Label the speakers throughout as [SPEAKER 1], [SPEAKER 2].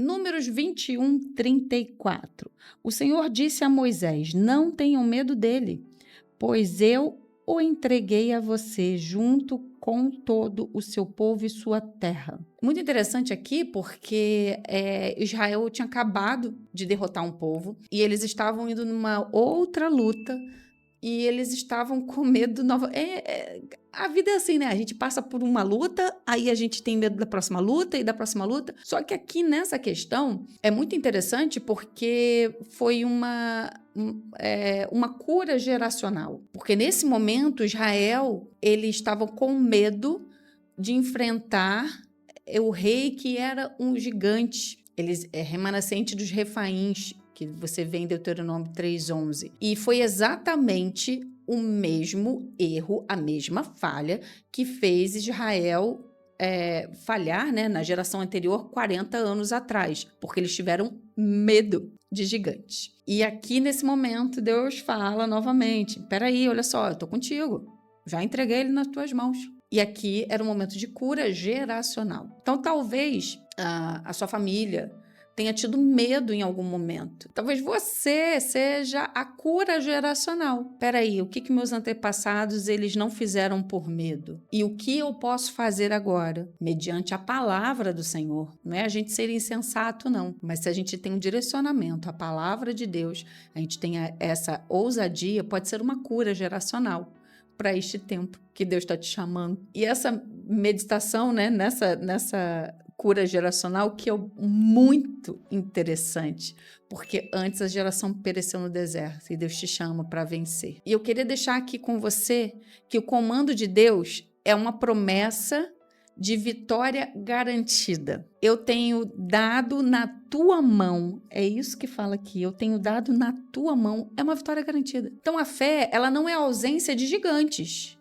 [SPEAKER 1] Números 21, 34. O Senhor disse a Moisés: não tenham medo dele, pois eu o entreguei a você junto com todo o seu povo e sua terra. Muito interessante aqui porque Israel tinha acabado de derrotar um povo e eles estavam indo numa outra luta e eles estavam com medo nova. A vida é assim, né? A gente passa por uma luta, aí a gente tem medo da próxima luta e da próxima luta. Só que aqui nessa questão é muito interessante porque foi uma cura geracional. Porque nesse momento, Israel, eles estavam com medo de enfrentar o rei que era um gigante. Eles remanescente dos Refaíns, que você vê em Deuteronômio 3:11. E foi exatamente o mesmo erro, a mesma falha que fez Israel falhar, né, na geração anterior, 40 anos atrás, porque eles tiveram medo de gigantes. E aqui, nesse momento, Deus fala novamente: peraí, olha só, eu tô contigo, já entreguei ele nas tuas mãos. E aqui era um momento de cura geracional. Então, talvez a sua família tenha tido medo em algum momento. Talvez você seja a cura geracional. Peraí, o que meus antepassados eles não fizeram por medo? E o que eu posso fazer agora? Mediante a palavra do Senhor. Não é a gente ser insensato, não. Mas se a gente tem um direcionamento, a palavra de Deus, a gente tem essa ousadia, pode ser uma cura geracional para este tempo que Deus está te chamando. E essa meditação, né, nessa cura geracional, que é muito interessante, porque antes a geração pereceu no deserto e Deus te chama para vencer. E eu queria deixar aqui com você que o comando de Deus é uma promessa de vitória garantida. Eu tenho dado na tua mão, é isso que fala aqui, eu tenho dado na tua mão, é uma vitória garantida. Então a fé, ela não é a ausência de gigantes.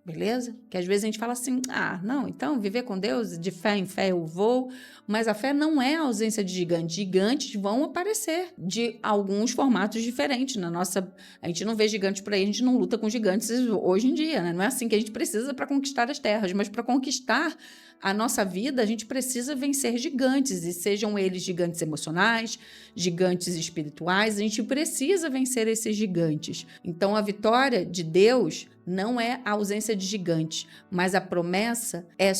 [SPEAKER 1] Beleza? Que às vezes a gente fala assim, não, então viver com Deus, de fé em fé eu vou, mas a fé não é a ausência de gigantes. Gigantes vão aparecer de alguns formatos diferentes na nossa... A gente não vê gigantes por aí, a gente não luta com gigantes hoje em dia, né? Não é assim que a gente precisa para conquistar as terras, mas para conquistar a nossa vida, a gente precisa vencer gigantes, e sejam eles gigantes emocionais, gigantes espirituais, a gente precisa vencer esses gigantes. Então, a vitória de Deus não é a ausência de gigantes, mas a promessa é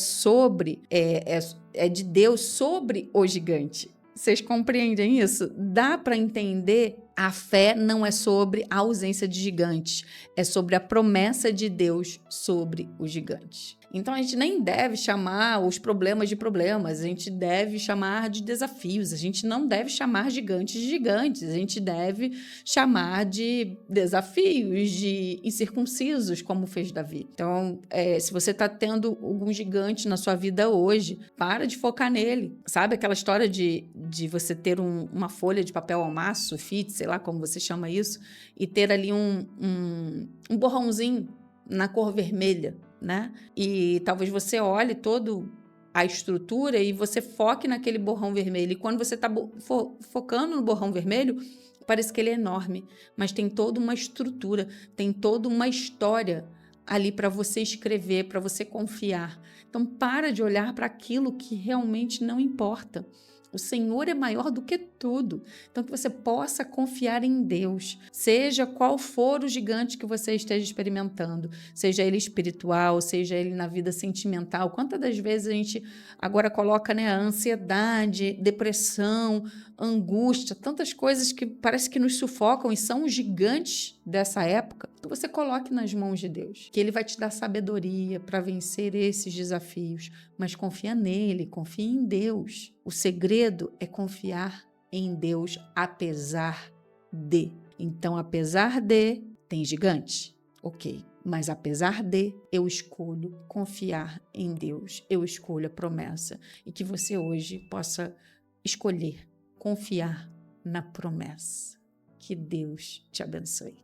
[SPEAKER 1] de Deus sobre o gigante. Vocês compreendem isso? Dá para entender? A fé não é sobre a ausência de gigantes, é sobre a promessa de Deus sobre os gigantes. Então, a gente nem deve chamar os problemas de problemas, a gente deve chamar de desafios, a gente não deve chamar gigantes de gigantes, a gente deve chamar de desafios, de incircuncisos, como fez Davi. Então, se você está tendo algum gigante na sua vida hoje, para de focar nele. Sabe aquela história de você ter uma folha de papel ao maço, sulfite, sei lá como você chama isso, e ter ali um borrãozinho na cor vermelha, né? E talvez você olhe toda a estrutura e você foque naquele borrão vermelho. E quando você está focando no borrão vermelho, parece que ele é enorme, mas tem toda uma estrutura, tem toda uma história ali para você escrever, para você confiar. Então, para de olhar para aquilo que realmente não importa. O Senhor é maior do que tudo. Então, que você possa confiar em Deus, seja qual for o gigante que você esteja experimentando, seja ele espiritual, seja ele na vida sentimental. Quantas das vezes a gente agora coloca, né, a ansiedade, depressão, angústia, tantas coisas que parece que nos sufocam e são os gigantes dessa época. Que você coloque nas mãos de Deus, que Ele vai te dar sabedoria para vencer esses desafios, mas confia nele, confia em Deus. O segredo é confiar em Deus apesar de. Então, apesar de, tem gigante? Ok. Mas apesar de, eu escolho confiar em Deus. Eu escolho a promessa. E que você hoje possa escolher confiar na promessa. Que Deus te abençoe.